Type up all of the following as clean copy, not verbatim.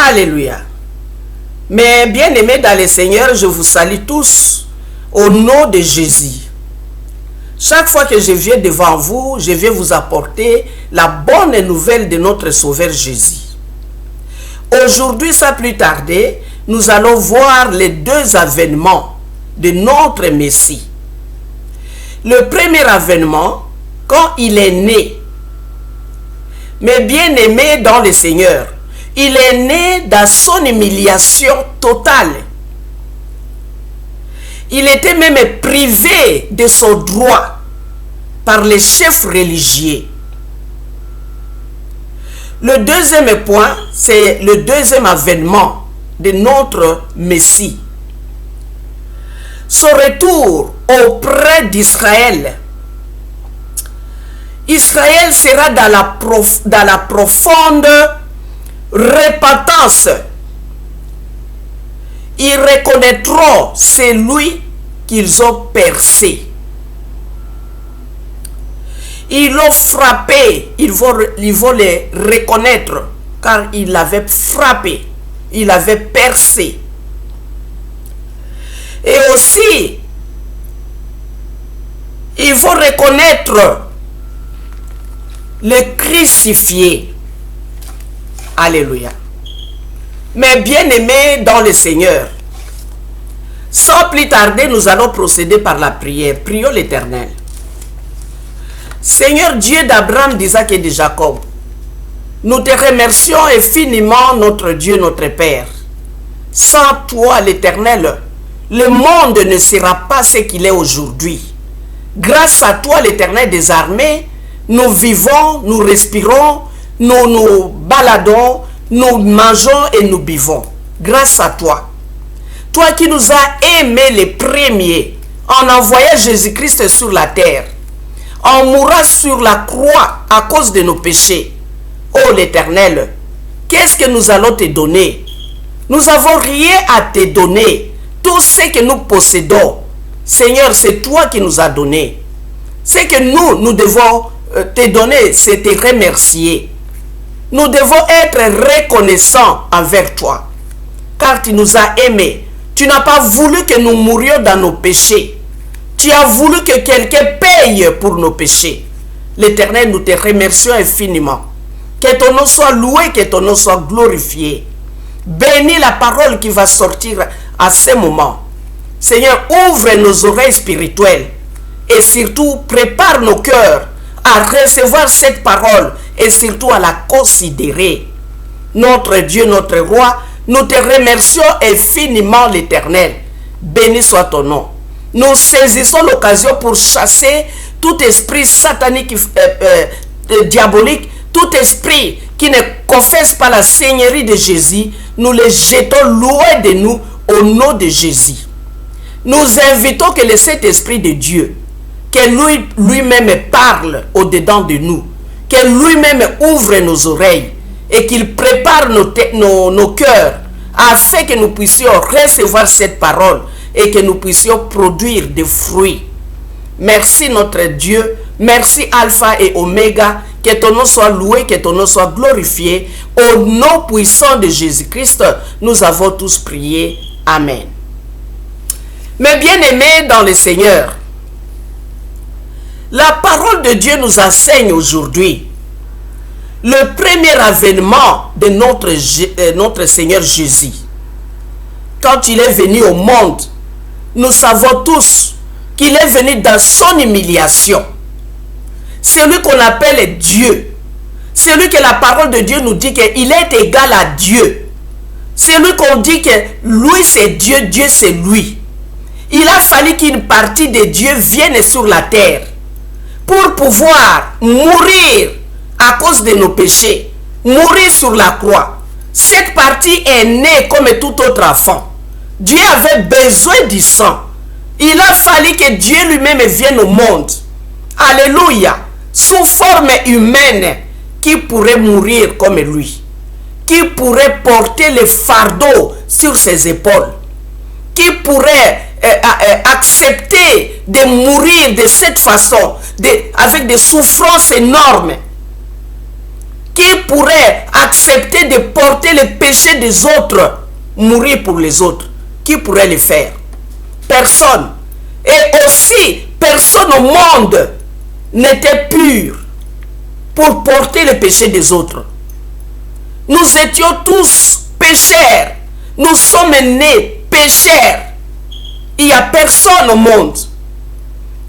Alléluia. Mes bien-aimés dans le Seigneur, je vous salue tous au nom de Jésus. Chaque fois que je viens devant vous, je vais vous apporter la bonne nouvelle de notre Sauveur Jésus. Aujourd'hui, sans plus tarder, nous allons voir les deux avènements de notre Messie. Le premier avènement, quand il est né. Mais bien aimé dans le Seigneur, il est né dans son humiliation totale. Il était même privé de son droit par les chefs religieux. Le deuxième point, c'est le deuxième avènement de notre Messie. Son retour auprès d'Israël. Israël sera dans la profonde repentance. Ils reconnaîtront celui qu'ils ont percé. Ils l'ont frappé. Ils vont le reconnaître car il l'avait frappé. Il l'avait percé. Et aussi, ils vont reconnaître le crucifié. Alléluia. Mais bien-aimés dans le Seigneur, sans plus tarder, nous allons procéder par la prière. Prions l'Éternel. Seigneur Dieu d'Abraham, d'Isaac et de Jacob, nous te remercions infiniment, notre Dieu, notre Père. Sans toi, l'Éternel, le monde ne sera pas ce qu'il est aujourd'hui. Grâce à toi, l'Éternel des armées, nous vivons, nous respirons, nous nous baladons, nous mangeons et nous buvons. Grâce à toi. Toi qui nous as aimés les premiers en envoyant Jésus-Christ sur la terre, en mourant sur la croix à cause de nos péchés. Oh l'Éternel, qu'est-ce que nous allons te donner? Nous n'avons rien à te donner. Tout ce que nous possédons, Seigneur, c'est toi qui nous as donné. Ce que nous devons te donner, c'est te remercier. Nous devons être reconnaissants envers toi, car tu nous as aimés. Tu n'as pas voulu que nous mourions dans nos péchés. Tu as voulu que quelqu'un paye pour nos péchés. L'Éternel, nous te remercions infiniment. Que ton nom soit loué, que ton nom soit glorifié. Bénis la parole qui va sortir à ce moment. Seigneur, ouvre nos oreilles spirituelles et surtout prépare nos cœurs à recevoir cette parole et surtout à la considérer. Notre Dieu, notre Roi, nous te remercions infiniment, l'Éternel. Béni soit ton nom. Nous saisissons l'occasion pour chasser tout esprit satanique, diabolique, tout esprit qui ne confesse pas la Seigneurie de Jésus. Nous les jetons loin de nous au nom de Jésus. Nous invitons que le Saint-Esprit de Dieu, que lui-même parle au-dedans de nous, que lui-même ouvre nos oreilles et qu'il prépare nos cœurs afin que nous puissions recevoir cette parole et que nous puissions produire des fruits. Merci notre Dieu, merci Alpha et Oméga, que ton nom soit loué, que ton nom soit glorifié. Au nom puissant de Jésus-Christ, nous avons tous prié. Amen. Mes bien-aimés dans le Seigneur, la parole de Dieu nous enseigne aujourd'hui le premier avènement de notre Seigneur Jésus. Quand il est venu au monde, nous savons tous qu'il est venu dans son humiliation. Celui qu'on appelle Dieu, celui que la parole de Dieu nous dit qu'il est égal à Dieu, celui qu'on dit que lui c'est Dieu, Dieu c'est lui. Il a fallu qu'une partie de Dieu vienne sur la terre pour pouvoir mourir à cause de nos péchés, mourir sur la croix. Cette partie est née comme tout autre enfant. Dieu avait besoin du sang. Il a fallu que Dieu lui-même vienne au monde. Alléluia. Sous forme humaine, qui pourrait mourir comme lui, qui pourrait porter le fardeau sur ses épaules, qui pourrait accepter de mourir de cette façon, avec des souffrances énormes, qui pourrait accepter de porter les péchés des autres, mourir pour les autres? Qui pourrait le faire? Personne. Et aussi, personne au monde n'était pur pour porter les péchés des autres. Nous étions tous pécheurs. Nous sommes nés pécheurs. Il n'y a personne au monde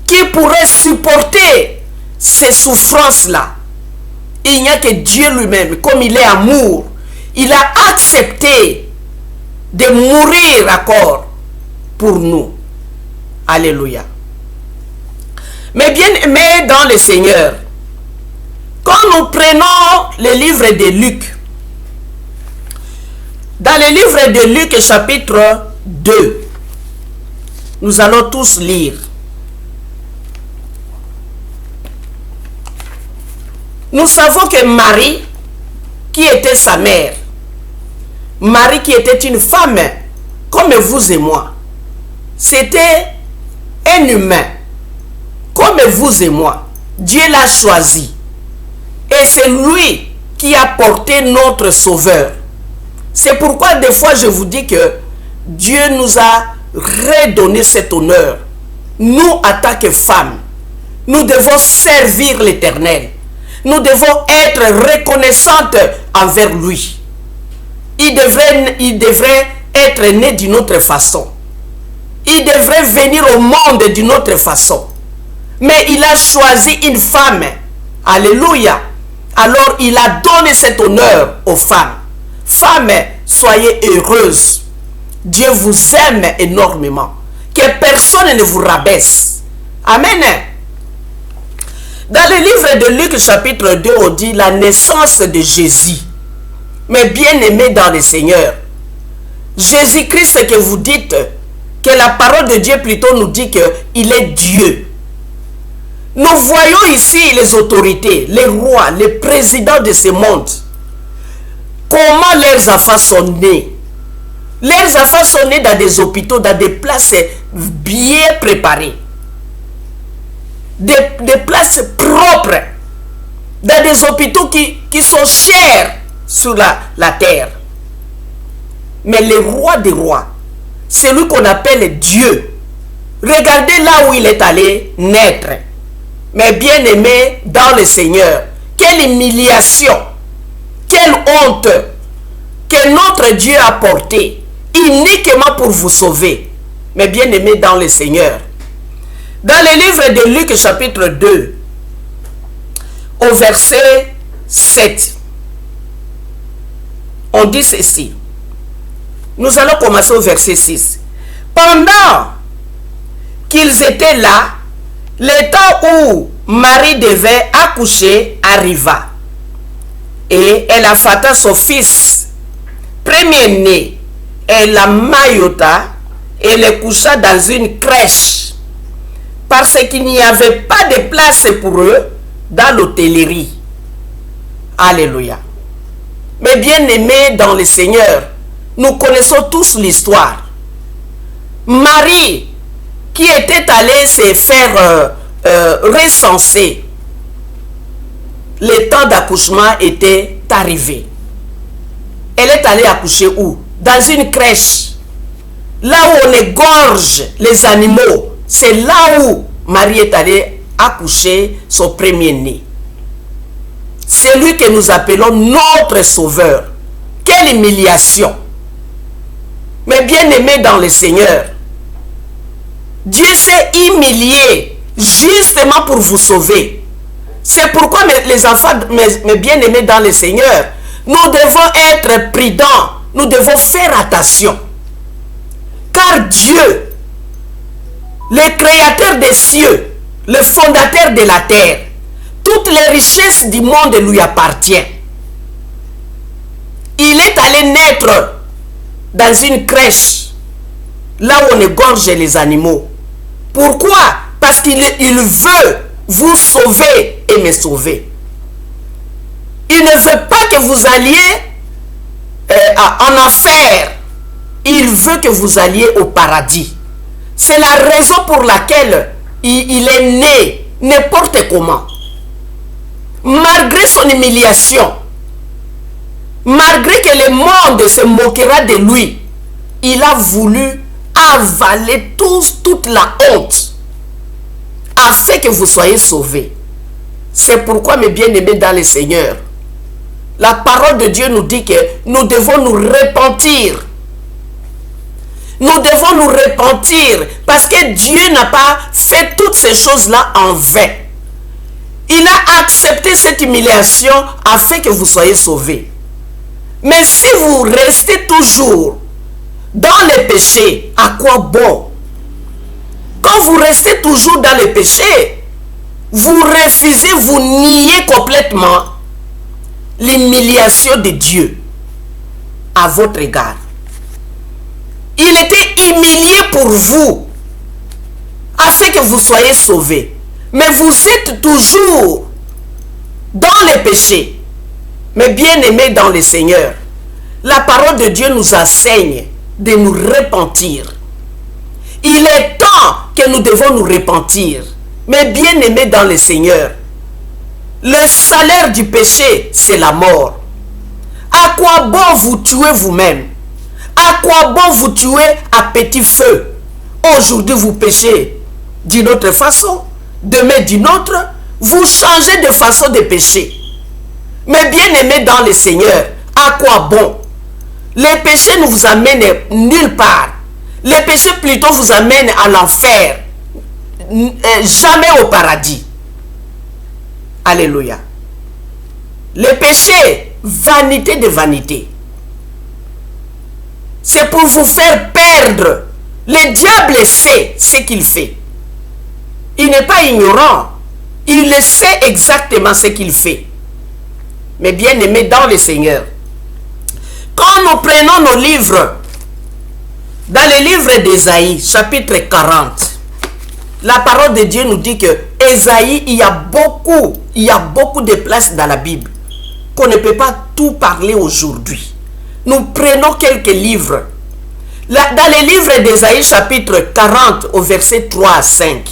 qui pourrait supporter ces souffrances-là. Il n'y a que Dieu lui-même, comme il est amour. Il a accepté de mourir encore pour nous. Alléluia. Mais bien aimés dans le Seigneur, quand nous prenons le livre de Luc, dans le livre de Luc chapitre 2, nous allons tous lire. Nous savons que Marie, qui était sa mère, Marie qui était une femme comme vous et moi, c'était un humain comme vous et moi. Dieu l'a choisi. Et c'est lui qui a porté notre sauveur. C'est pourquoi des fois je vous dis que Dieu nous a redonné cet honneur. Nous, en tant que femmes, nous devons servir l'Éternel. Nous devons être reconnaissantes envers lui. Il devrait être né d'une autre façon. Il devrait venir au monde d'une autre façon. Mais il a choisi une femme. Alléluia. Alors il a donné cet honneur aux femmes. Femmes, soyez heureuses. Dieu vous aime énormément. Que personne ne vous rabaisse. Amen. Dans le livre de Luc chapitre 2, on dit la naissance de Jésus. Mais bien aimé dans le Seigneur, Jésus-Christ que vous dites, que la parole de Dieu plutôt nous dit qu'il est Dieu. Nous voyons ici les autorités, les rois, les présidents de ce monde. Comment leurs enfants sont nés. Leurs enfants sont nés dans des hôpitaux, dans des places bien préparées. Des places propres. Dans des hôpitaux qui sont chers sur la terre. Mais le roi des rois, celui qu'on appelle Dieu, regardez là où il est allé naître. Mais bien aimé dans le Seigneur, quelle humiliation, quelle honte que notre Dieu a porté uniquement pour vous sauver. Mais bien aimé dans le Seigneur, dans le livre de Luc chapitre 2, au verset 7, on dit ceci. Nous allons commencer au verset 6. Pendant qu'ils étaient là, le temps où Marie devait accoucher arriva. Et elle affata son fils, premier-né, elle la maillota et le coucha dans une crèche. Parce qu'il n'y avait pas de place pour eux dans l'hôtellerie. Alléluia. Mais bien aimés dans le Seigneur, nous connaissons tous l'histoire. Marie, qui était allée se faire recenser, le temps d'accouchement était arrivé. Elle est allée accoucher où? Dans une crèche. Là où on égorge les animaux. C'est là où Marie est allée accoucher son premier-né. C'est lui que nous appelons notre sauveur. Quelle humiliation! Mais bien aimé dans le Seigneur, Dieu s'est humilié justement pour vous sauver. C'est pourquoi les enfants, mes bien-aimés dans le Seigneur, nous devons être prudents, nous devons faire attention. Car Dieu, le créateur des cieux, le fondateur de la terre, toutes les richesses du monde lui appartiennent. Il est allé naître dans une crèche, là où on égorge les animaux. Pourquoi? Parce qu'il veut vous sauver et me sauver. Il ne veut pas que vous alliez en enfer. Il veut que vous alliez au paradis. C'est la raison pour laquelle il est né n'importe comment. Malgré son humiliation, Malgré que le monde se moquera de lui, il a voulu avaler toute la honte afin que vous soyez sauvés. C'est pourquoi, mes bien-aimés dans le Seigneur, la parole de Dieu nous dit que nous devons nous repentir. Nous devons nous repentir parce que Dieu n'a pas fait toutes ces choses-là en vain. Il a accepté cette humiliation afin que vous soyez sauvés. Mais si vous restez toujours dans les péchés, à quoi bon? Quand vous restez toujours dans les péchés, vous refusez, vous niez complètement l'humiliation de Dieu à votre égard. Il était humilié pour vous afin que vous soyez sauvés. Mais vous êtes toujours dans les péchés. Mais bien aimés dans le Seigneur, la parole de Dieu nous enseigne de nous repentir. Il est temps que nous devons nous repentir. Mais bien aimés dans le Seigneur, le salaire du péché, c'est la mort. À quoi bon vous tuer vous-même? À quoi bon vous tuer à petit feu? Aujourd'hui vous péchez d'une autre façon, demain d'une autre, vous changez de façon de pécher. Mais bien aimés dans le Seigneur, à quoi bon? Les péchés ne vous amènent nulle part. Les péchés plutôt vous amènent à l'enfer, jamais au paradis. Alléluia. Les péchés, vanité de vanité. C'est pour vous faire perdre. Le diable sait ce qu'il fait. Il n'est pas ignorant. Il sait exactement ce qu'il fait. Mais bien aimé dans le Seigneur, quand nous prenons nos livres, dans le livre d'Ésaïe, chapitre 40, la parole de Dieu nous dit que Ésaïe, il y a beaucoup de places dans la Bible qu'on ne peut pas tout parler aujourd'hui. Nous prenons quelques livres. Dans le livre d'Ésaïe, chapitre 40, au verset 3 à 5.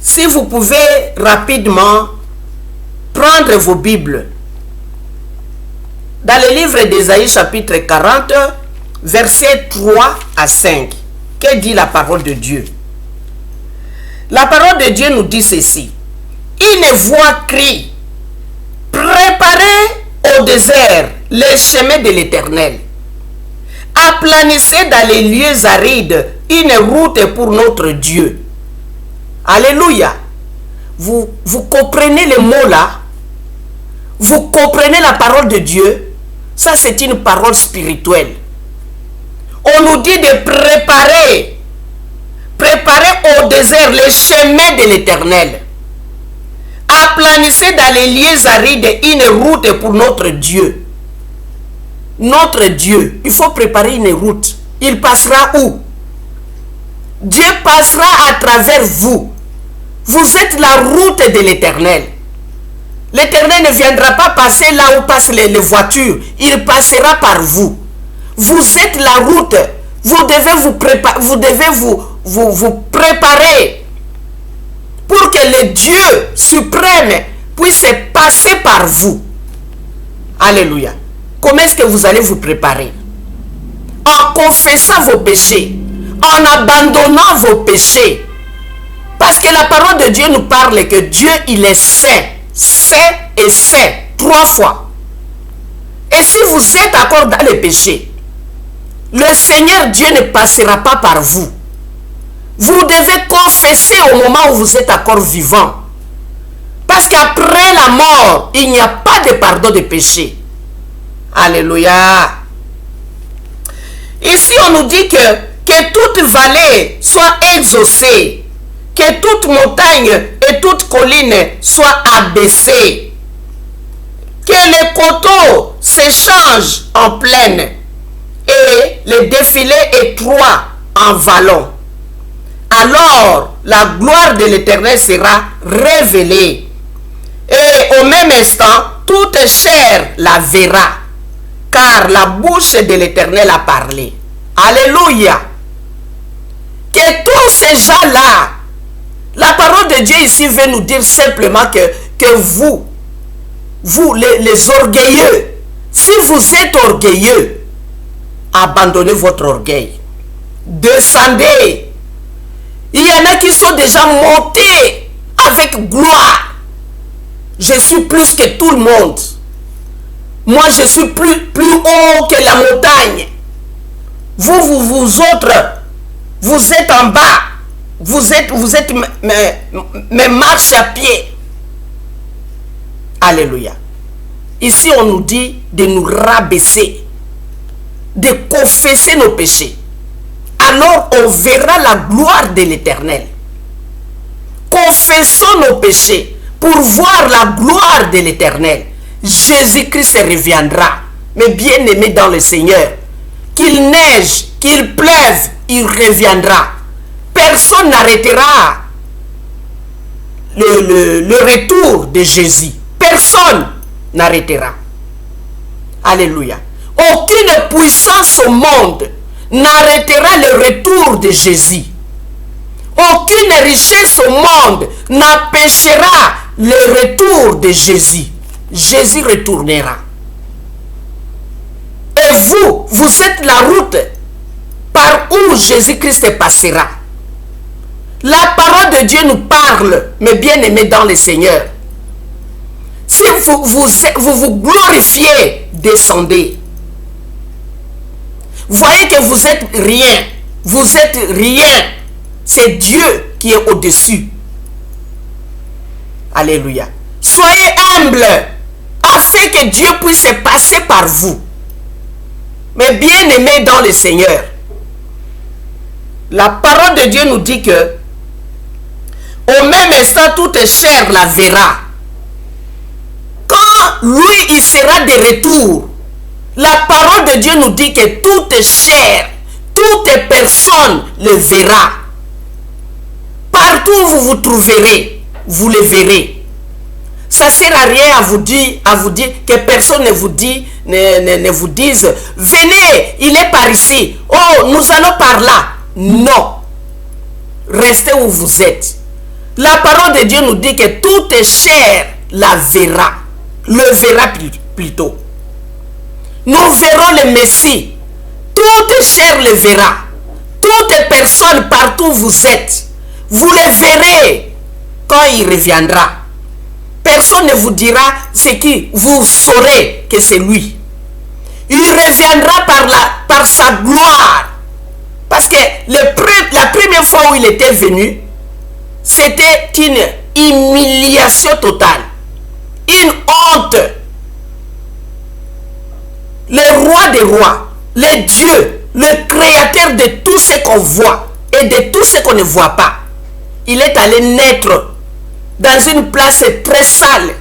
Si vous pouvez rapidement prendre vos Bibles. Dans le livre d'Ésaïe, chapitre 40, verset 3 à 5. Que dit la parole de Dieu? La parole de Dieu nous dit ceci. Une voix crie, préparez au désert les chemins de l'Éternel. Aplanissez dans les lieux arides une route pour notre Dieu. Alléluia. Vous comprenez les mots là? Vous comprenez la parole de Dieu? Ça, c'est une parole spirituelle. On nous dit de préparer au désert les chemins de l'Éternel. Aplanissez dans les lieux arides une route pour notre Dieu. Notre Dieu, il faut préparer une route. Il passera où? Dieu passera à travers vous. Vous êtes la route de l'Éternel. L'Éternel ne viendra pas passer là où passent les voitures. Il passera par vous. Vous êtes la route. Vous devez vous préparer pour que le Dieu suprême puisse passer par vous. Alléluia. Comment est-ce que vous allez vous préparer? En confessant vos péchés, en abandonnant vos péchés. Parce que la parole de Dieu nous parle que Dieu, il est saint. Saint et saint. 3 fois. Et si vous êtes encore dans les péchés, le Seigneur Dieu ne passera pas par vous. Vous devez confesser au moment où vous êtes encore vivant. Parce qu'après la mort, il n'y a pas de pardon de péché. Alléluia. Ici, on nous dit que toute vallée soit exaucée, que toute montagne et toute colline soient abaissées, que les coteaux s'échangent en plaine et les défilés étroits en vallons. Alors, la gloire de l'Éternel sera révélée. Et au même instant, toute chair la verra, car la bouche de l'Éternel a parlé. Alléluia. Que tous ces gens-là, la parole de Dieu ici veut nous dire simplement que vous, les orgueilleux, Si vous êtes orgueilleux, abandonnez votre orgueil. Descendez. Il y en a qui sont déjà montés avec gloire. Je suis plus que tout le monde. Moi, je suis plus haut que la montagne. Vous autres, vous êtes en bas. Vous êtes mes marches à pied. Alléluia. Ici, on nous dit de nous rabaisser, de confesser nos péchés. Alors, on verra la gloire de l'Éternel. Confessons nos péchés pour voir la gloire de l'Éternel. Jésus-Christ reviendra. Mais bien aimé dans le Seigneur, qu'il neige, qu'il pleuve, il reviendra. Personne n'arrêtera le retour de Jésus. Personne n'arrêtera. Alléluia. Aucune puissance au monde n'arrêtera le retour de Jésus. Aucune richesse au monde n'empêchera le retour de Jésus. Jésus retournera. Et vous êtes la route par où Jésus-Christ passera. La parole de Dieu nous parle, mes bien-aimés dans le Seigneur. Si vous glorifiez, descendez. Voyez que vous êtes rien. Vous êtes rien. C'est Dieu qui est au-dessus. Alléluia. Soyez humbles afin que Dieu puisse passer par vous. Mais bien-aimés dans le Seigneur, la parole de Dieu nous dit que au même instant, toute chair la verra. Quand lui, il sera de retour, la parole de Dieu nous dit que toute chair, toute personne le verra. Partout où vous vous trouverez, vous le verrez. Ça ne sert à rien à vous dire que personne ne vous dise, venez, il est par ici. Oh, nous allons par là. Non. Restez où vous êtes. La parole de Dieu nous dit que toute chair la verra. Le verra plutôt. Nous verrons le Messie. Toute chair le verra. Toute personne partout où vous êtes, vous le verrez quand il reviendra. Personne ne vous dira ce qui, vous saurez que c'est lui. Il reviendra par sa gloire. Parce que la première fois où il était venu, c'était une humiliation totale. Une honte. Le roi des rois, le Dieu, le créateur de tout ce qu'on voit et de tout ce qu'on ne voit pas, il est allé naître dans une place très sale,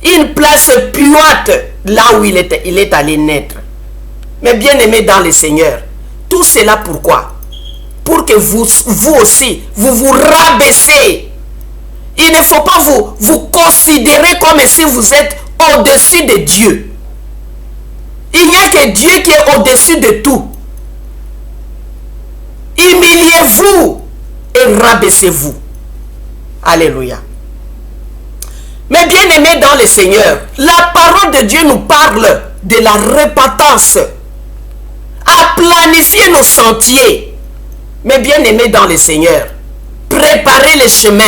une place puante, là où il est allé naître. Mais bien aimé dans le Seigneur, tout cela pourquoi? Pour que vous aussi, vous rabaissez. Il ne faut pas vous considérer comme si vous êtes au-dessus de Dieu. Il n'y a que Dieu qui est au-dessus de tout. Humiliez-vous et rabaissez-vous. Alléluia. Mais bien aimé dans le Seigneur, la parole de Dieu nous parle de la repentance. À planifier nos sentiers. Mais bien aimé dans le Seigneur, préparez les chemins.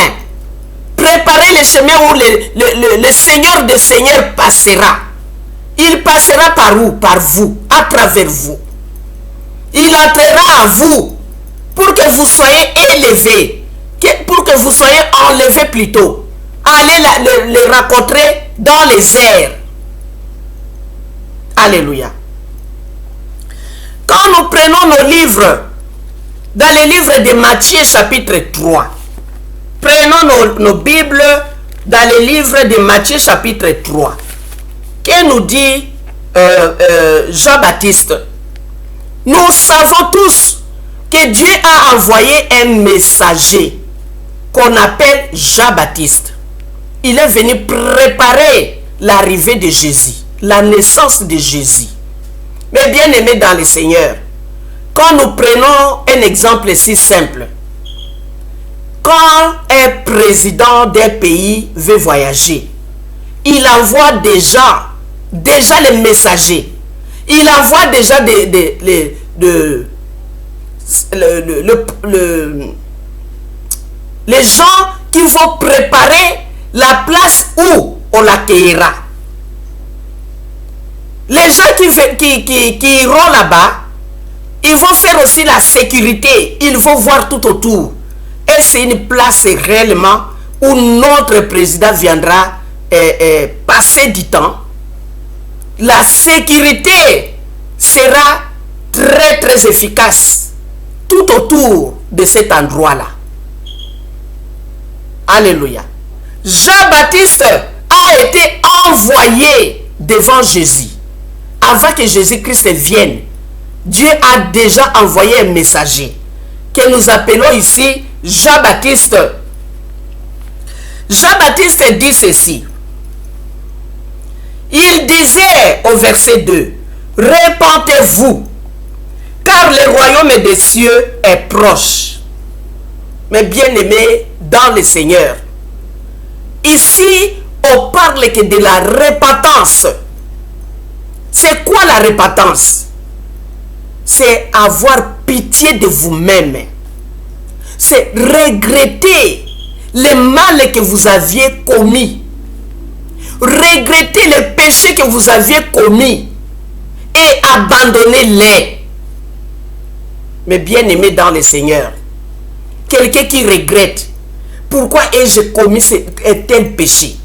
Préparez les chemins où le Seigneur des Seigneurs passera. Il passera par où? Par vous, à travers vous. Il entrera à vous pour que vous soyez élevés, pour que vous soyez enlevés plutôt. Allez le rencontrer dans les airs. Alléluia. Quand nous prenons nos livres, dans les livres de Matthieu chapitre 3, prenons nos Bibles dans les livres de Matthieu chapitre 3. Que nous dit Jean-Baptiste? Nous savons tous que Dieu a envoyé un messager qu'on appelle Jean-Baptiste. Il est venu préparer l'arrivée de Jésus, la naissance de Jésus. Mais bien aimé dans le Seigneur, quand nous prenons un exemple si simple, quand un président d'un pays veut voyager, il envoie des gens déjà les messagers. Il envoie déjà les gens qui vont préparer la place où on l'accueillera. Les gens qui iront là-bas, ils vont faire aussi la sécurité. Ils vont voir tout autour. Et c'est une place réellement où notre président viendra passer du temps. La sécurité sera très très efficace tout autour de cet endroit-là. Alléluia. Jean-Baptiste a été envoyé devant Jésus. Avant que Jésus-Christ vienne, Dieu a déjà envoyé un messager que nous appelons ici Jean-Baptiste. Jean-Baptiste dit ceci. Il disait au verset 2, « Répentez-vous, car le royaume des cieux est proche. » Mes bien-aimés dans le Seigneur, ici, on parle que de la repentance. C'est quoi la repentance? C'est avoir pitié de vous-même. C'est regretter le mal que vous aviez commis. Regretter les péchés que vous aviez commis et abandonner-les. Mais bien-aimés dans le Seigneur, quelqu'un qui regrette, pourquoi ai-je commis un tel péché?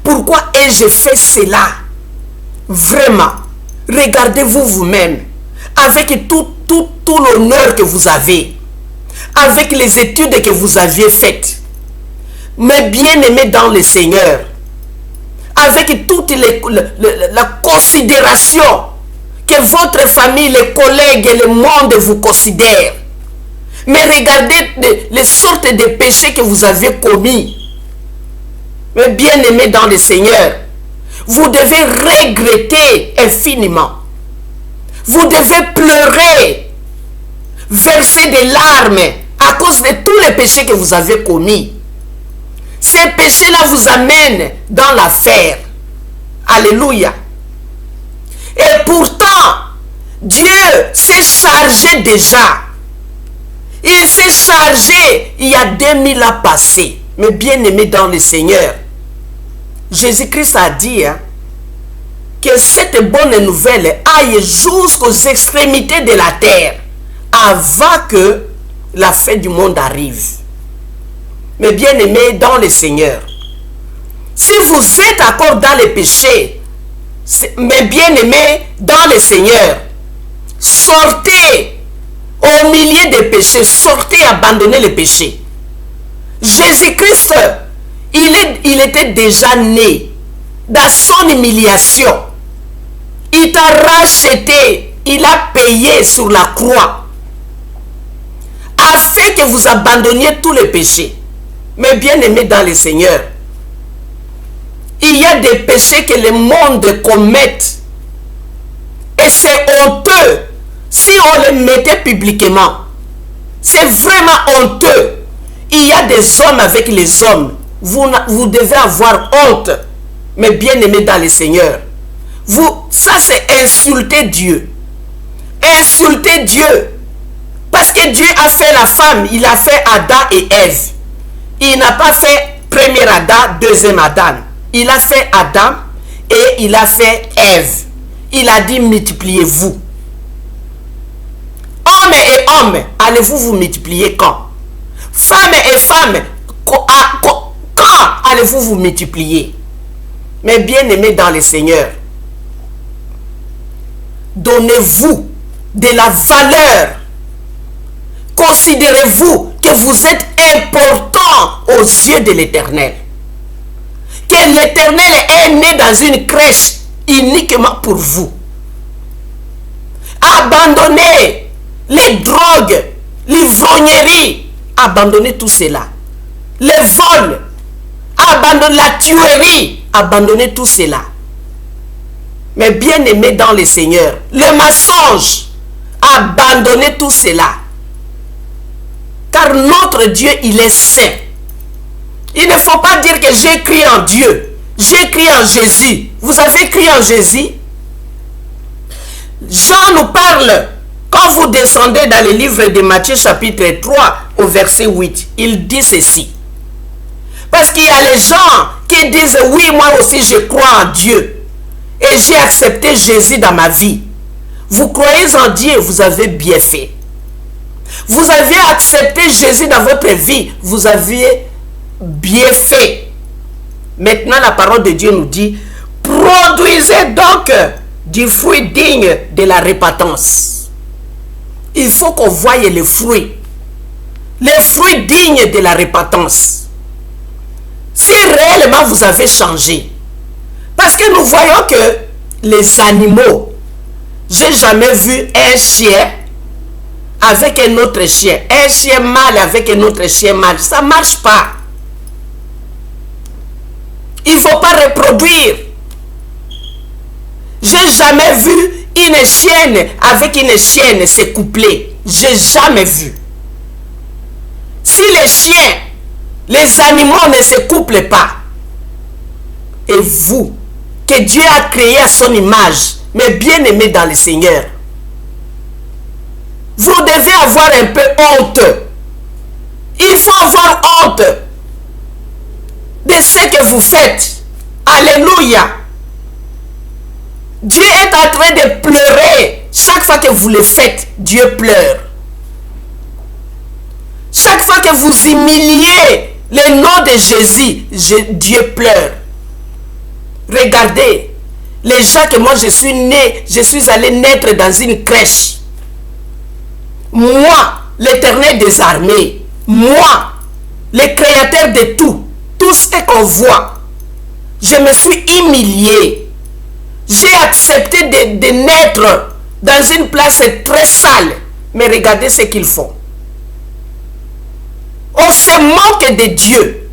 Pourquoi ai-je fait cela? Vraiment, regardez-vous vous-même, avec tout l'honneur que vous avez, avec les études que vous aviez faites, mais bien-aimés dans le Seigneur, avec toute la considération que votre famille, les collègues et le monde vous considèrent. Mais regardez les sortes de péchés que vous avez commis. Mais bien-aimés dans le Seigneur, vous devez regretter infiniment. Vous devez pleurer, verser des larmes à cause de tous les péchés que vous avez commis. Ces péchés-là vous amènent dans l'affaire. Alléluia. Et pourtant, Dieu s'est chargé déjà. Il s'est chargé il y a 2000 ans passés. Mais bien aimé dans le Seigneur, Jésus-Christ a dit que cette bonne nouvelle aille jusqu'aux extrémités de la terre avant que la fin du monde arrive. Mais bien aimé dans le Seigneur, si vous êtes encore dans les péchés, mais bien aimé dans le Seigneur, sortez au milieu des péchés, sortez et abandonnez les péchés. Jésus-Christ, il était déjà né dans son humiliation. Il t'a racheté, il a payé sur la croix afin que vous abandonniez tous les péchés. Mais bien aimé dans le Seigneur, il y a des péchés que le monde commet et c'est honteux si on les mettait publiquement. C'est vraiment honteux. Il y a des hommes avec les hommes. Vous devez avoir honte. Mais bien aimé dans le Seigneur, ça c'est insulter Dieu. Insulter Dieu. Parce que Dieu a fait la femme. Il a fait Adam et Ève. Il n'a pas fait premier Adam, deuxième Adam. Il a fait Adam et il a fait Ève. Il a dit multipliez-vous. Homme et homme, allez-vous vous multiplier quand? Femme et femme, quand allez-vous vous multiplier? Mais bien aimés dans le Seigneur, donnez-vous de la valeur. Considérez-vous que vous êtes important aux yeux de l'Éternel. Que l'Éternel est né dans une crèche uniquement pour vous. Abandonnez les drogues, l'ivrognerie, abandonnez tout cela. Les vols, abandonnez la tuerie, abandonnez tout cela. Mais bien aimés dans le Seigneur, le mensonge, abandonnez tout cela. Car notre Dieu, il est saint. Il ne faut pas dire que j'ai cru en Dieu. J'ai cru en Jésus. Vous avez cru en Jésus? Jean nous parle, quand vous descendez dans le livre de Matthieu chapitre 3 au verset 8, il dit ceci. Parce qu'il y a les gens qui disent, oui, moi aussi je crois en Dieu et j'ai accepté Jésus dans ma vie. Vous croyez en Dieu, vous avez bien fait. Vous avez accepté Jésus dans votre vie, vous avez bien fait. Maintenant, la parole de Dieu nous dit, produisez donc du fruit digne de la repentance. Il faut qu'on voie les fruits dignes de la repentance. Si réellement vous avez changé, parce que nous voyons que les animaux, j'ai jamais vu un chien avec un autre chien, un chien mâle avec un autre chien mâle, ça ne marche pas. Il ne faut pas reproduire. J'ai jamais vu une chienne avec une chienne se coupler. J'ai jamais vu. Si les chiens, les animaux ne se couplent pas, et vous, que Dieu a créé à son image, mais bien aimé dans le Seigneur, vous devez avoir un peu honte. Il faut avoir honte de ce que vous faites. Alléluia. Dieu est en train de pleurer. Chaque fois que vous le faites, Dieu pleure. Chaque fois que vous humiliez le nom de Jésus, Dieu pleure. Regardez, les gens que moi je suis né, je suis allé naître dans une crèche. Moi, l'Éternel des armées, moi, le créateur de tout ce qu'on voit, je me suis humilié. J'ai accepté de naître dans une place très sale. Mais regardez ce qu'ils font. On se moque de Dieu.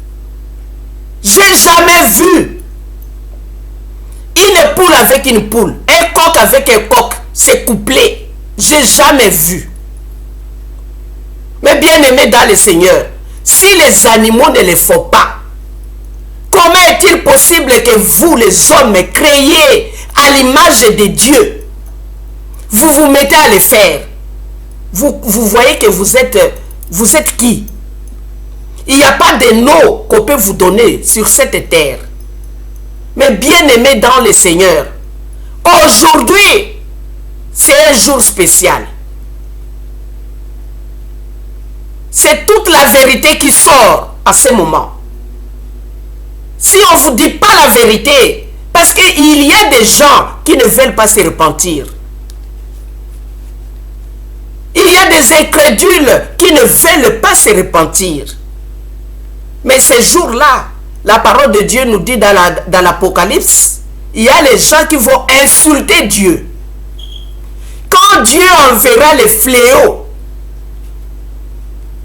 J'ai jamais vu une poule avec une poule, un coq avec un coq se coupler. J'ai jamais vu. Mais bien aimé dans le Seigneur, si les animaux ne le font pas, comment est-il possible que vous, les hommes, créés à l'image de Dieu, vous vous mettez à le faire? Vous voyez que vous êtes qui? Il n'y a pas de nom qu'on peut vous donner sur cette terre. Mais bien aimé dans le Seigneur, aujourd'hui, c'est un jour spécial. C'est toute la vérité qui sort à ce moment. Si on ne vous dit pas la vérité, parce qu'il y a des gens qui ne veulent pas se repentir. Il y a des incrédules qui ne veulent pas se repentir. Mais ces jours-là, la parole de Dieu nous dit dans l'Apocalypse, il y a les gens qui vont insulter Dieu. Quand Dieu enverra les fléaux,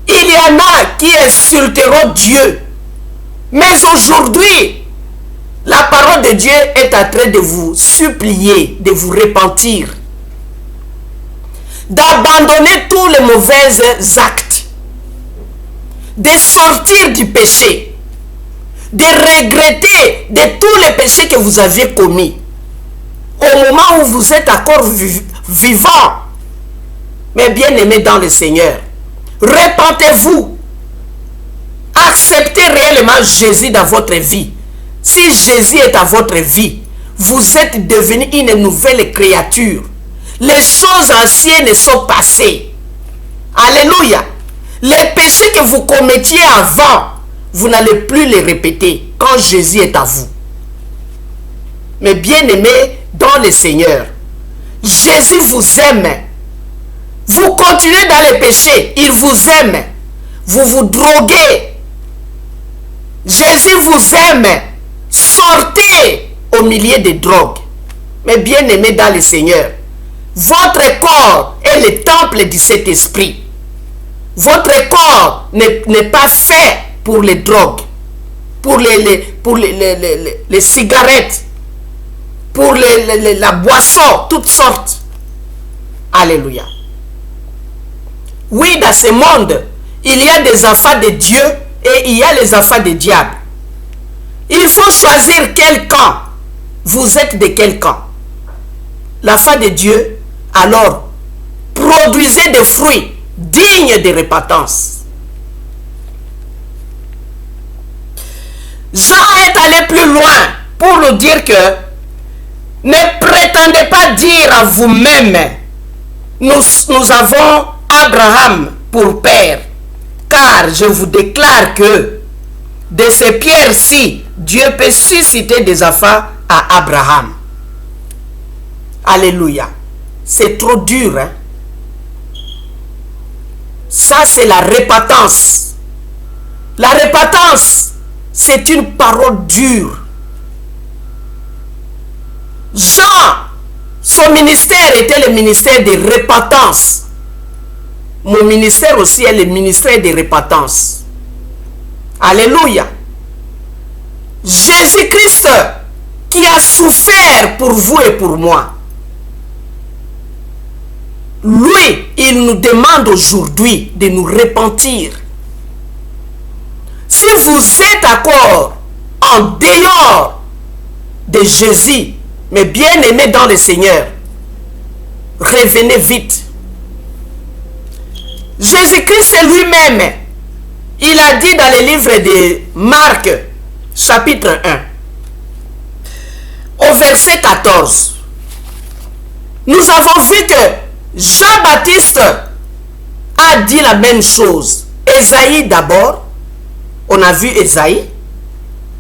il y en a qui insulteront Dieu. Mais aujourd'hui, la parole de Dieu est en train de vous supplier, de vous repentir, d'abandonner tous les mauvais actes, de sortir du péché, de regretter de tous les péchés que vous aviez commis au moment où vous êtes encore vivant. Mais bien aimé dans le Seigneur, repentez-vous. Acceptez réellement Jésus dans votre vie. Si Jésus est dans votre vie, vous êtes devenu une nouvelle créature. Les choses anciennes sont passées. Alléluia. Les péchés que vous commettiez avant, vous n'allez plus les répéter quand Jésus est à vous. Mais bien aimé dans le Seigneur, Jésus vous aime. Vous continuez dans les péchés, il vous aime. Vous vous droguez. Jésus vous aime. Sortez au milieu des drogues. Mais bien aimé dans le Seigneur, votre corps est le temple du Saint-Esprit. Votre corps n'est pas fait pour les drogues, pour les cigarettes, pour la boisson, toutes sortes. Alléluia. Oui, dans ce monde, il y a des enfants de Dieu et il y a les enfants du diable. Il faut choisir quel camp. Vous êtes de quel camp? La foi de Dieu, alors, produisez des fruits dignes de repentance. Jean est allé plus loin pour nous dire que ne prétendez pas dire à vous-même, nous avons Abraham pour père, car je vous déclare que de ces pierres-ci, Dieu peut susciter des enfants à Abraham. Alléluia. C'est trop dur, hein? Ça, c'est la repentance. La repentance, c'est une parole dure. Jean, son ministère était le ministère de repentance. Mon ministère aussi est le ministère de repentance. Alléluia. Jésus-Christ qui a souffert pour vous et pour moi. Lui, il nous demande aujourd'hui de nous repentir. Si vous êtes encore en dehors de Jésus, mais bien aimé dans le Seigneur, revenez vite. Jésus-Christ lui-même, il a dit dans le livre de Marc, chapitre 1, au verset 14, nous avons vu que Jean-Baptiste a dit la même chose. Ésaïe d'abord, on a vu Ésaïe,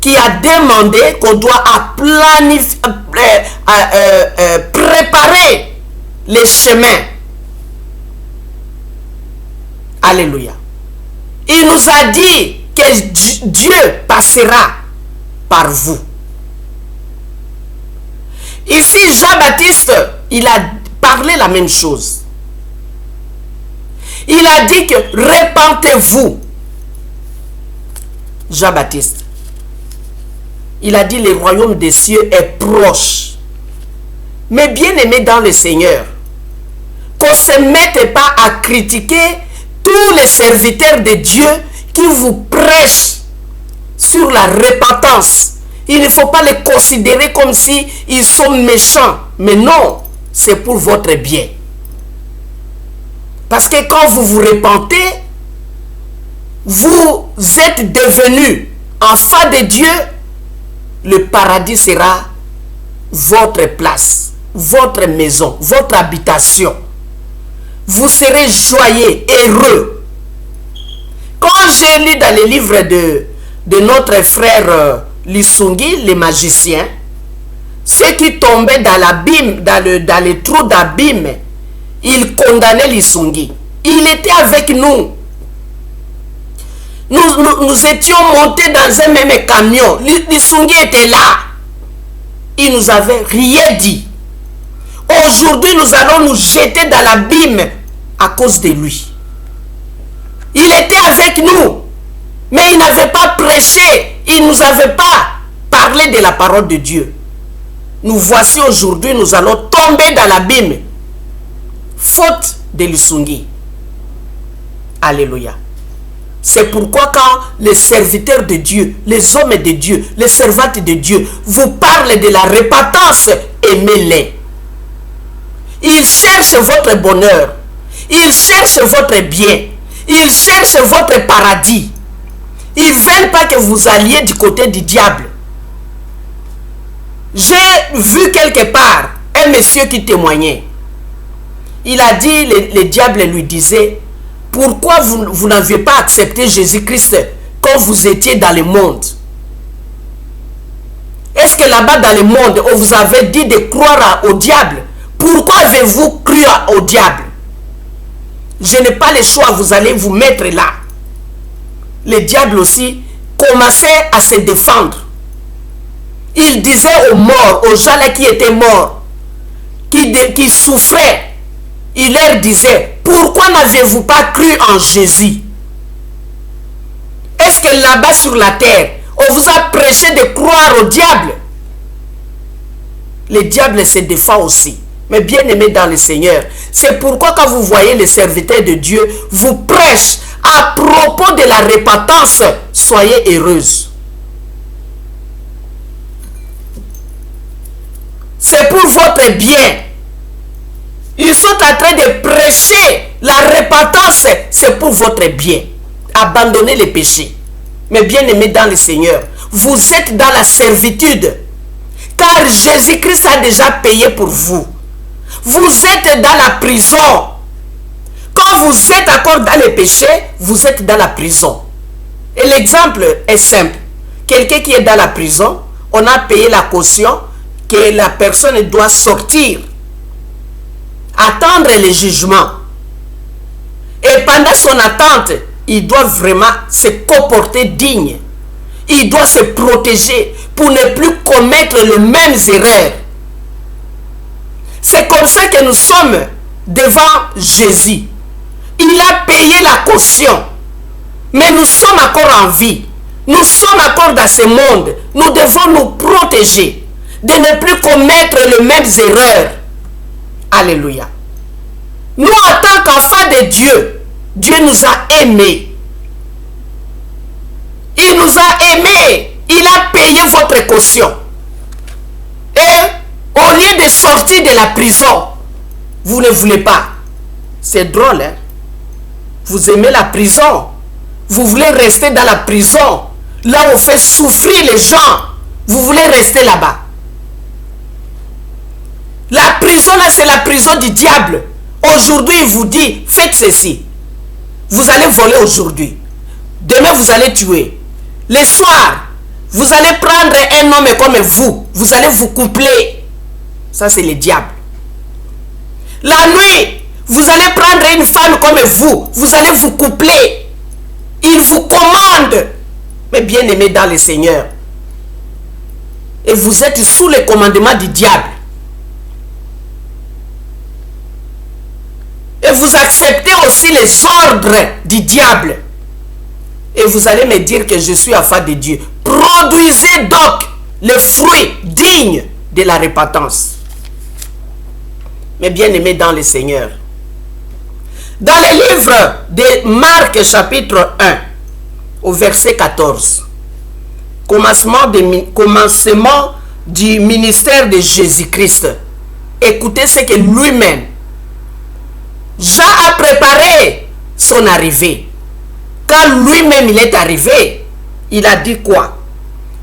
qui a demandé qu'on doit préparer les chemins. Alléluia. Il nous a dit que Dieu passera par vous. Ici, Jean-Baptiste, il a parlé la même chose. Il a dit que repentez-vous. Jean-Baptiste. Il a dit le royaume des cieux est proche. Mais bien aimé dans le Seigneur, qu'on ne se mette pas à critiquer tous les serviteurs de Dieu qui vous prêchent sur la repentance. Il ne faut pas les considérer comme si ils sont méchants. Mais non, c'est pour votre bien. Parce que quand vous vous repentez, vous êtes devenus enfants de Dieu, le paradis sera votre place, votre maison, votre habitation. Vous serez joyeux, heureux. Quand j'ai lu dans les livres de notre frère Lisungi, les magiciens, ceux qui tombaient dans l'abîme, dans le trou d'abîme, ils condamnaient Lisungi. Il était avec nous. Nous étions montés dans un même camion. Lisungi était là. Il nous avait rien dit. Aujourd'hui, nous allons nous jeter dans l'abîme à cause de lui. Il était avec nous, mais il n'avait pas prêché. Il ne nous avait pas parlé de la parole de Dieu. Nous voici aujourd'hui, nous allons tomber dans l'abîme. Faute de Lisungi. Alléluia. C'est pourquoi quand les serviteurs de Dieu, les hommes de Dieu, les servantes de Dieu vous parlent de la repentance, aimez-les. Ils cherchent votre bonheur. Ils cherchent votre bien. Ils cherchent votre paradis. Ils ne veulent pas que vous alliez du côté du diable. J'ai vu quelque part un monsieur qui témoignait. Il a dit, le diable lui disait, pourquoi vous n'aviez pas accepté Jésus-Christ quand vous étiez dans le monde? Est-ce que là-bas dans le monde, on vous avait dit de croire au diable? Pourquoi avez-vous cru au diable? Je n'ai pas le choix, vous allez vous mettre là. Le diable aussi commençait à se défendre. Il disait aux morts, aux gens là qui étaient morts, qui souffraient, il leur disait, pourquoi n'avez-vous pas cru en Jésus? Est-ce que là-bas sur la terre, on vous a prêché de croire au diable? Le diable se défend aussi. Mais bien aimé dans le Seigneur, c'est pourquoi quand vous voyez les serviteurs de Dieu vous prêchent à propos de la repentance, soyez heureuse. c'est pour votre bien. Ils sont en train de prêcher la repentance, c'est pour votre bien. Abandonnez les péchés. Mais bien aimés dans le Seigneur, vous êtes dans la servitude. Car Jésus-Christ a déjà payé pour vous. Vous êtes dans la prison. Quand vous êtes encore dans les péchés, vous êtes dans la prison. Et l'exemple est simple. Quelqu'un qui est dans la prison, on a payé la caution que la personne doit sortir. Attendre le jugement. Et pendant son attente, il doit vraiment se comporter digne. Il doit se protéger pour ne plus commettre les mêmes erreurs. C'est comme ça que nous sommes devant Jésus. Il a payé la caution. Mais nous sommes encore en vie. Nous sommes encore dans ce monde. Nous devons nous protéger de ne plus commettre les mêmes erreurs. Alléluia. Nous, en tant qu'enfants de Dieu, Dieu nous a aimés. Il nous a aimés. Il a payé votre caution. Et au lieu de sortir de la prison, vous ne voulez pas. C'est drôle, hein? Vous aimez la prison. Vous voulez rester dans la prison. Là où on fait souffrir les gens. Vous voulez rester là-bas. La prison, là, c'est la prison du diable. Aujourd'hui, il vous dit, faites ceci. Vous allez voler aujourd'hui. Demain, vous allez tuer. Le soir, vous allez prendre un homme comme vous. Vous allez vous coupler. Ça, c'est le diable. La nuit, vous allez prendre une femme comme vous. Vous allez vous coupler. Il vous commande. Mais bien aimé dans le Seigneur. Et vous êtes sous le commandement du diable. Et vous acceptez aussi les ordres du diable. Et vous allez me dire que je suis enfant de Dieu. Produisez donc le fruit digne de la repentance. Mais bien aimé dans le Seigneur. Dans le livre de Marc chapitre 1, au verset 14, commencement du ministère de Jésus-Christ. Écoutez ce que lui-même, Jean a préparé son arrivée. Quand lui-même il est arrivé, il a dit quoi?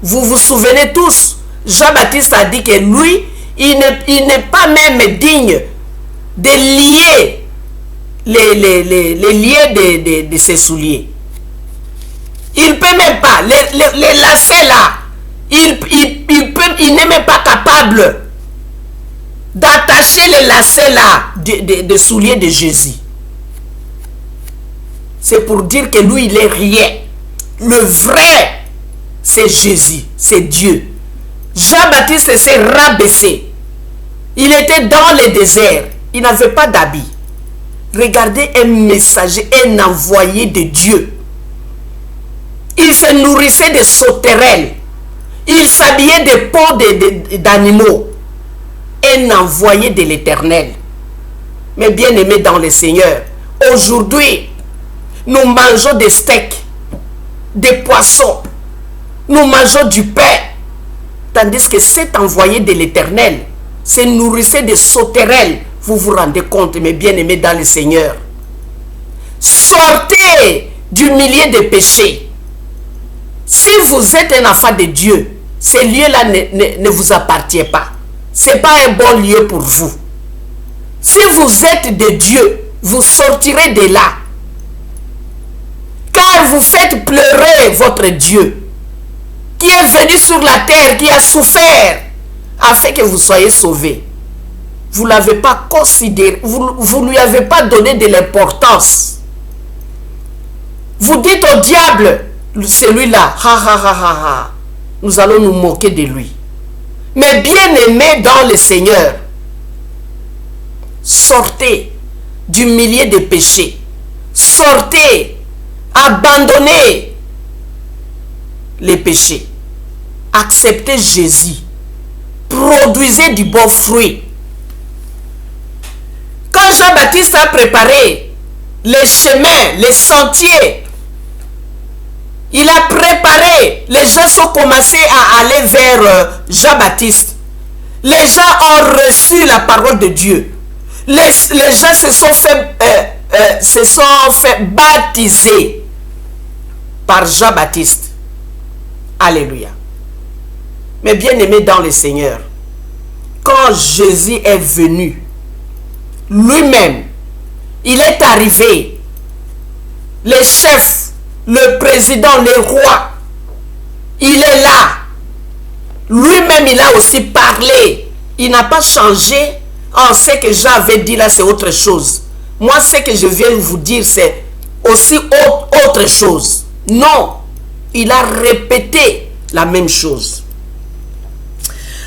Vous vous souvenez tous, Jean-Baptiste a dit que lui, il n'est pas même digne de lier les liens de ses souliers. Il ne peut même pas, les lacets là, il n'est même pas capable d'attacher les lacets là des souliers de Jésus. C'est pour dire que lui, il est rien. Le vrai, c'est Jésus, c'est Dieu. Jean-Baptiste s'est rabaissé. Il était dans le désert. Il n'avait pas d'habit. Regardez un messager, un envoyé de Dieu. Il se nourrissait de sauterelles. Il s'habillait de peaux d'animaux. Un envoyé de l'Éternel. Mais bien aimé dans le Seigneur, aujourd'hui, nous mangeons des steaks, des poissons, nous mangeons du pain. Tandis que cet envoyé de l'Éternel se nourrissait de sauterelles. Vous vous rendez compte, mes bien-aimés dans le Seigneur. Sortez du milieu des péchés. Si vous êtes un enfant de Dieu, ce lieu-là ne vous appartient pas. Ce n'est pas un bon lieu pour vous. Si vous êtes de Dieu, vous sortirez de là. Car vous faites pleurer votre Dieu, qui est venu sur la terre, qui a souffert, afin que vous soyez sauvés. Vous ne l'avez pas considéré, vous ne lui avez pas donné de l'importance. Vous dites au diable, celui-là, nous allons nous moquer de lui. Mais bien aimés dans le Seigneur, sortez du milieu des péchés. Sortez, abandonnez les péchés. Acceptez Jésus. Produisez du bon fruit. Quand Jean-Baptiste a préparé les chemins, les sentiers, il a préparé, les gens sont commencés à aller vers Jean-Baptiste. Les gens ont reçu la parole de Dieu. Les gens se sont fait baptiser par Jean-Baptiste. Alléluia. Mais bien aimé dans le Seigneur, quand Jésus est venu, lui-même, il est arrivé. Les chefs, le président, les rois, il est là. Lui-même, il a aussi parlé. Il n'a pas changé. On sait que Jean avait dit là, c'est autre chose. Moi, ce que je viens vous dire, c'est aussi autre chose. Non, il a répété la même chose.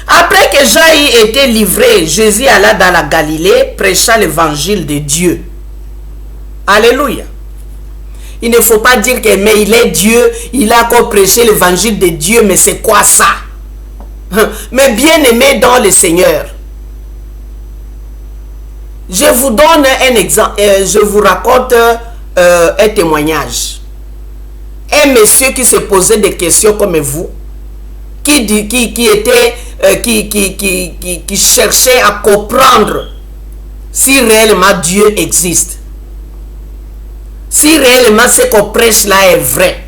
Après que Jean ait été livré, Jésus alla dans la Galilée, prêchant l'évangile de Dieu. Alléluia. Il ne faut pas dire que mais il est Dieu, il a encore prêché l'évangile de Dieu, mais c'est quoi ça? Mais bien aimé dans le Seigneur, je vous donne un exemple, je vous raconte un témoignage. Un monsieur qui se posait des questions comme vous, qui cherchait à comprendre si réellement Dieu existe. Si réellement ce qu'on prêche là est vrai.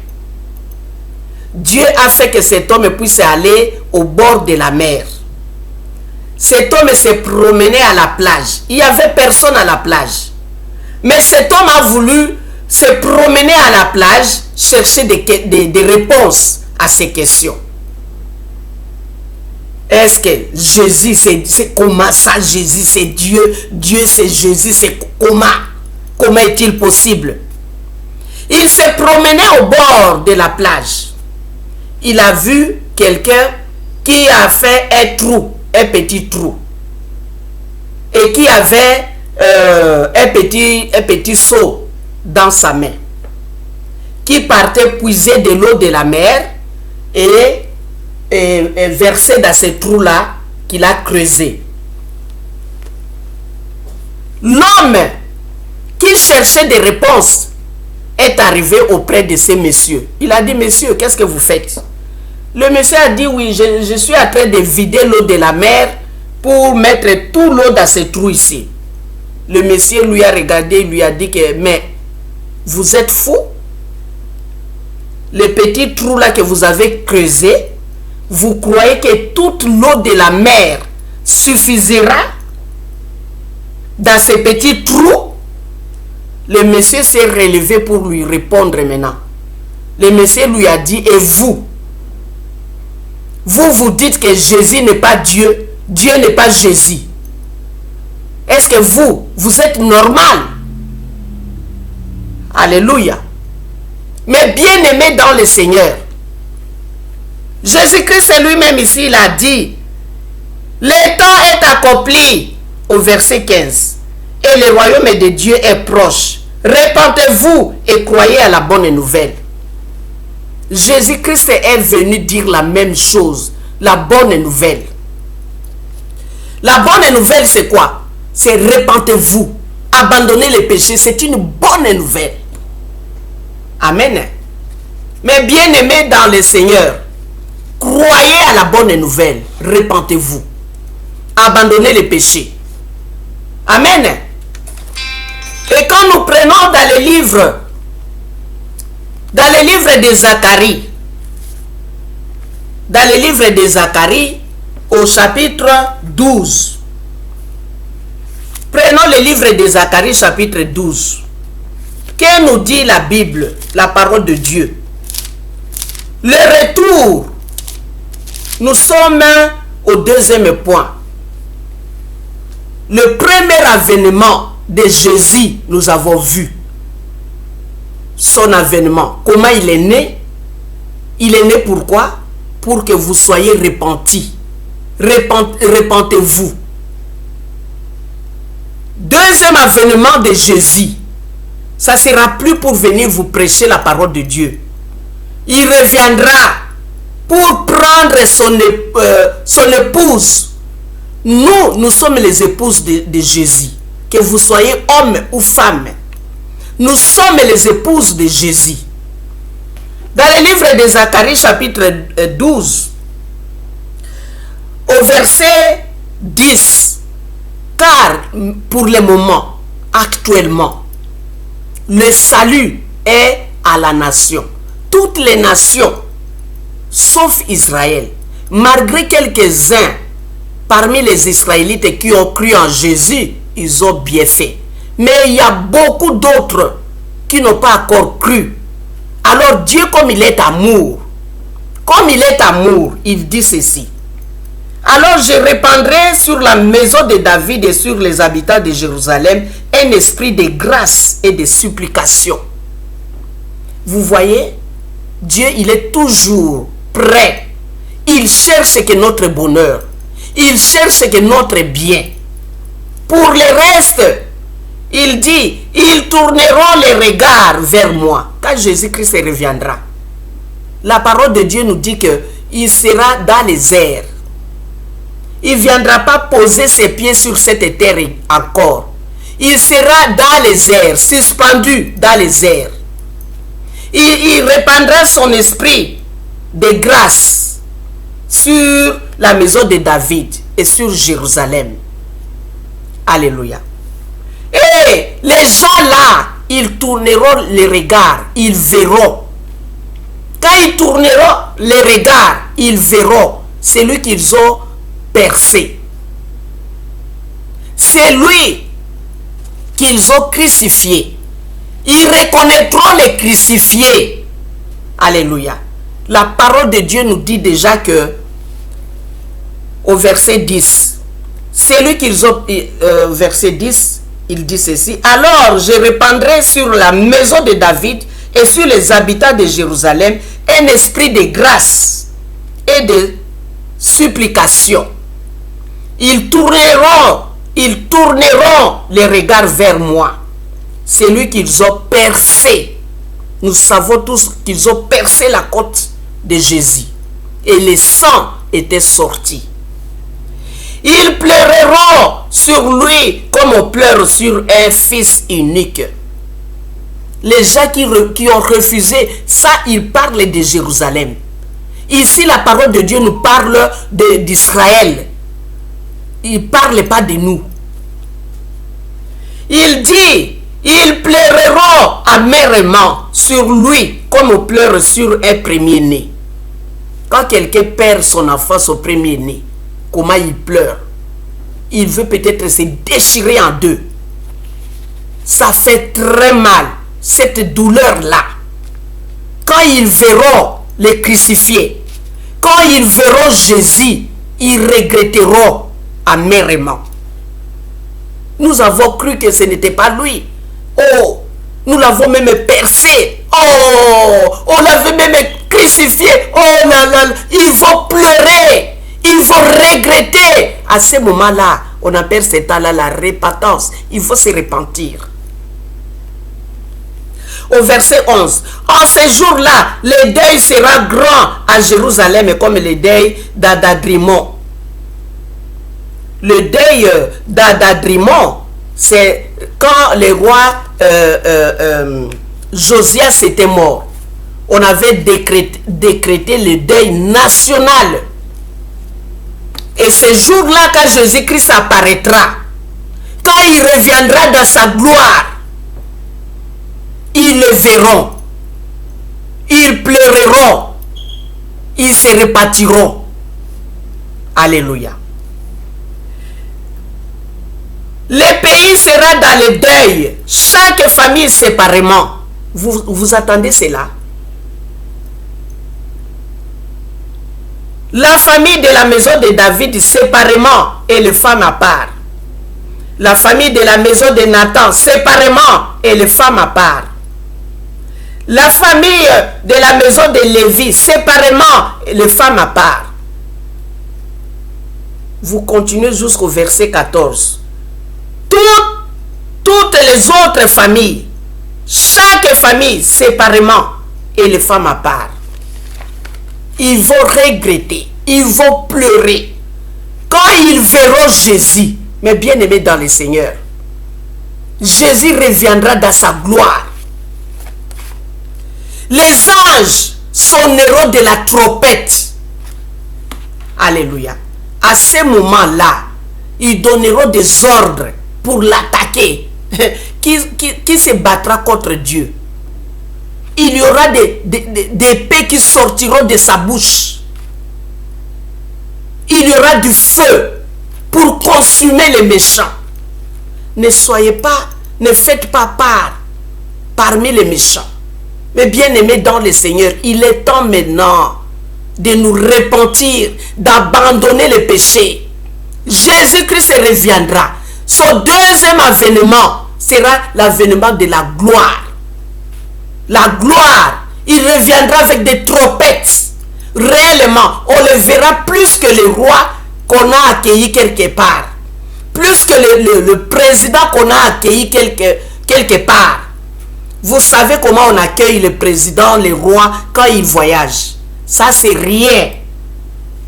Dieu a fait que cet homme puisse aller au bord de la mer. Cet homme s'est promené à la plage. Il n'y avait personne à la plage. Mais cet homme a voulu se promener à la plage, chercher des réponses à ces questions. Est-ce que Jésus, c'est comment ça? Jésus, c'est Dieu. Dieu, c'est Jésus, c'est comment? Comment est-il possible? Il s'est promené au bord de la plage. Il a vu quelqu'un qui a fait un trou, un petit trou. Et qui avait un petit seau dans sa main. Qui partait puiser de l'eau de la mer et verser dans ce trou-là qu'il a creusé. L'homme qui cherchait des réponses est arrivé auprès de ces messieurs. Il a dit, messieurs, qu'est-ce que vous faites? Le monsieur a dit, oui, je suis en train de vider l'eau de la mer pour mettre tout l'eau dans ce trou ici. Le monsieur lui a regardé, il lui a dit que, mais vous êtes fou? Le petit trou là que vous avez creusé, vous croyez que toute l'eau de la mer suffira dans ce petit trou? Le monsieur s'est relevé pour lui répondre maintenant. Le monsieur lui a dit, et vous? Vous dites que Jésus n'est pas Dieu, Dieu n'est pas Jésus. Est-ce que vous êtes normal? Alléluia. Mais bien aimé dans le Seigneur, Jésus-Christ lui-même ici, il a dit, le temps est accompli, au verset 15, et le royaume de Dieu est proche. Répentez-vous et croyez à la bonne nouvelle. Jésus-Christ est venu dire la même chose, la bonne nouvelle. La bonne nouvelle, c'est quoi? C'est répentez-vous, abandonnez les péchés, c'est une bonne nouvelle. Amen. Mais bien aimé dans le Seigneur, croyez à la bonne nouvelle, répentez-vous, abandonnez les péchés. Amen. Et quand nous prenons dans le livre de Zacharie, dans le livre de Zacharie, au chapitre 12, prenons le livre de Zacharie, chapitre 12. Que nous dit la Bible, la parole de Dieu? Le retour, nous sommes au deuxième point. Le premier avènement de Jésus, nous avons vu son avènement. Comment il est né? Il est né pourquoi? Pour que vous soyez repentis. Repentez-vous. Deuxième avènement de Jésus, ça ne sera plus pour venir vous prêcher la parole de Dieu. Il reviendra pour prendre son épouse. Nous sommes les épouses de Jésus. Que vous soyez homme ou femme, nous sommes les épouses de Jésus. Dans le livre de Zacharie, chapitre 12, au verset 10. Car pour le moment, actuellement, le salut est à la nation. Toutes les nations, sauf Israël, malgré quelques-uns parmi les Israélites qui ont cru en Jésus, ils ont bien fait. Mais il y a beaucoup d'autres qui n'ont pas encore cru. Alors Dieu, comme il est amour, il dit ceci. Alors je répandrai sur la maison de David et sur les habitants de Jérusalem un esprit de grâce et de supplication. Vous voyez, Dieu, il est toujours prêt. Il cherche que notre bonheur. Il cherche que notre bien. Pour le reste, il dit, ils tourneront les regards vers moi quand Jésus-Christ reviendra. La parole de Dieu nous dit qu'il sera dans les airs. Il ne viendra pas poser ses pieds sur cette terre encore. Il sera dans les airs, suspendu dans les airs. Il répandra son esprit de grâce sur la maison de David et sur Jérusalem. Alléluia. Et les gens là, ils tourneront les regards, ils verront. Quand ils tourneront les regards, ils verront celui qu'ils ont percé. C'est lui qu'ils ont crucifié. Ils reconnaîtront les crucifiés. Alléluia. La parole de Dieu nous dit déjà que au verset 10, c'est lui qu'ils ont, verset 10, il dit ceci. Alors je répandrai sur la maison de David et sur les habitants de Jérusalem un esprit de grâce et de supplication. Ils tourneront les regards vers moi. C'est lui qu'ils ont percé. Nous savons tous qu'ils ont percé la côte de Jésus. Et le sang était sorti. Ils pleureront sur lui comme on pleure sur un fils unique. Les gens qui ont refusé, ça, ils parlent de Jérusalem. Ici, la parole de Dieu nous parle d'Israël. Il ne parle pas de nous. Il dit, ils pleureront amèrement sur lui comme on pleure sur un premier-né. Quand quelqu'un perd son enfant, son premier-né, comment il pleure? Il veut peut-être se déchirer en deux. Ça fait très mal, cette douleur-là. Quand ils verront les crucifiés, quand ils verront Jésus, ils regretteront amèrement. Nous avons cru que ce n'était pas lui. Oh, nous l'avons même percé. Oh, on l'avait même crucifié. Oh là là, ils vont pleurer. Ils vont regretter. À ce moment-là, on appelle cet temps-là la repentance. Il faut se repentir. Au verset 11. En ce jour-là, le deuil sera grand à Jérusalem comme le deuil d'Adadrimon. Le deuil d'Adadrimon, c'est quand le roi Josias était mort. On avait décrété le deuil national. Et ce jour-là, quand Jésus-Christ apparaîtra, quand il reviendra dans sa gloire, ils le verront. Ils pleureront. Ils se repartiront. Alléluia. Le pays sera dans le deuil. Chaque famille séparément. Vous attendez cela? La famille de la maison de David séparément et les femmes à part. La famille de la maison de Nathan séparément et les femmes à part. La famille de la maison de Lévi séparément et les femmes à part. Vous continuez jusqu'au verset 14. Toutes les autres familles, chaque famille séparément et les femmes à part. Ils vont regretter, ils vont pleurer quand ils verront Jésus. Mais bien aimé dans le Seigneur, Jésus reviendra dans sa gloire. Les anges sonneront de la trompette. Alléluia. À ce moment-là, ils donneront des ordres pour l'attaquer. Qui se battra contre Dieu? Il y aura des épées qui sortiront de sa bouche. Il y aura du feu pour consumer les méchants. Ne faites pas part parmi les méchants. Mais bien aimés dans le Seigneur, il est temps maintenant de nous repentir, d'abandonner les péchés. Jésus-Christ reviendra. Son deuxième avènement sera l'avènement de la gloire. La gloire, il reviendra avec des trompettes. Réellement, on le verra plus que les rois qu'on a accueillis quelque part. Plus que le président qu'on a accueilli quelque part. Vous savez comment on accueille le président, les rois quand ils voyagent. Ça, c'est rien.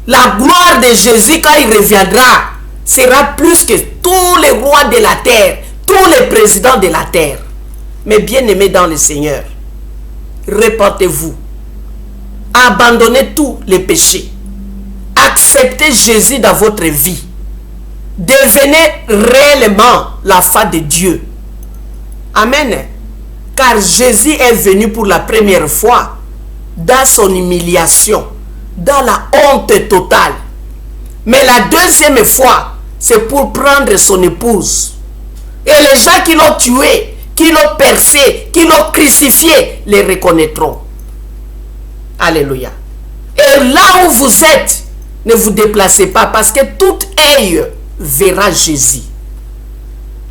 La gloire de Jésus, quand il reviendra, sera plus que tous les rois de la terre, tous les présidents de la terre. Mais bien aimés dans le Seigneur, repentez-vous. Abandonnez tous les péchés. Acceptez Jésus dans votre vie. Devenez réellement l'enfant de Dieu. Amen. Car Jésus est venu pour la première fois dans son humiliation, dans la honte totale. Mais la deuxième fois, c'est pour prendre son épouse. Et les gens qui l'ont tué, qui l'ont percé, qui l'ont crucifié, les reconnaîtront. Alléluia. Et là où vous êtes, ne vous déplacez pas, parce que tout œil verra Jésus.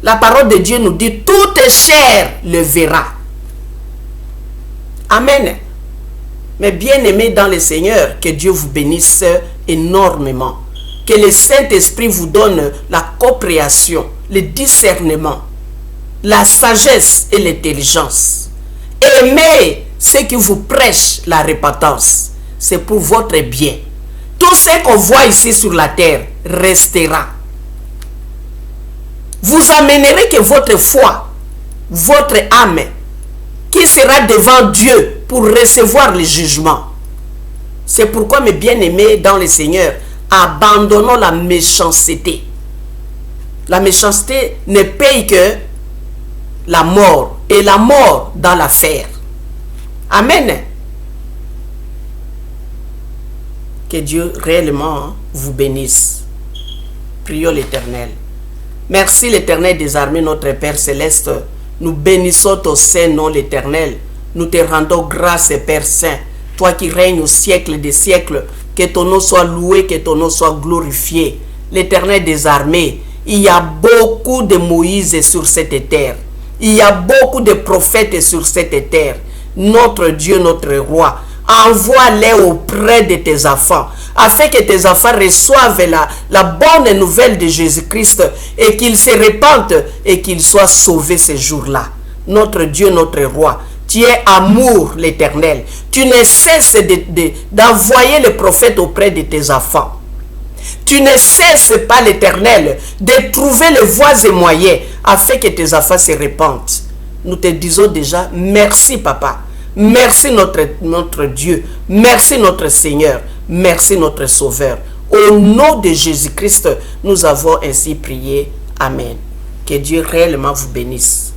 La parole de Dieu nous dit, toute chair le verra. Amen. Mais bien aimés dans le Seigneur, que Dieu vous bénisse énormément. Que le Saint-Esprit vous donne la compréhension, le discernement, la sagesse et l'intelligence. Aimez ceux qui vous prêchent la repentance. C'est pour votre bien. Tout ce qu'on voit ici sur la terre restera. Vous amènerez que votre foi, votre âme, qui sera devant Dieu pour recevoir le jugement. C'est pourquoi, mes bien-aimés dans le Seigneur, abandonnons la méchanceté. La méchanceté ne paye que la mort, et la mort dans l'affaire. Amen. Que Dieu réellement vous bénisse. Prions l'Éternel. Merci l'Éternel des armées, notre Père céleste. Nous bénissons ton Saint-Nom, l'Éternel. Nous te rendons grâce, Père Saint. Toi qui règnes au siècle des siècles, que ton nom soit loué, que ton nom soit glorifié. L'Éternel des armées, il y a beaucoup de Moïse sur cette terre. Il y a beaucoup de prophètes sur cette terre. Notre Dieu, notre roi, envoie-les auprès de tes enfants, afin que tes enfants reçoivent la bonne nouvelle de Jésus-Christ et qu'ils se répandent et qu'ils soient sauvés ce jour-là. Notre Dieu, notre roi, tu es amour, l'Éternel. Tu ne cesses d'envoyer les prophètes auprès de tes enfants. Tu ne cesses pas, l'Éternel, de trouver les voies et moyens afin que tes enfants se répandent. Nous te disons déjà merci, Papa. Merci notre Dieu. Merci notre Seigneur. Merci notre Sauveur. Au nom de Jésus-Christ, nous avons ainsi prié. Amen. Que Dieu réellement vous bénisse.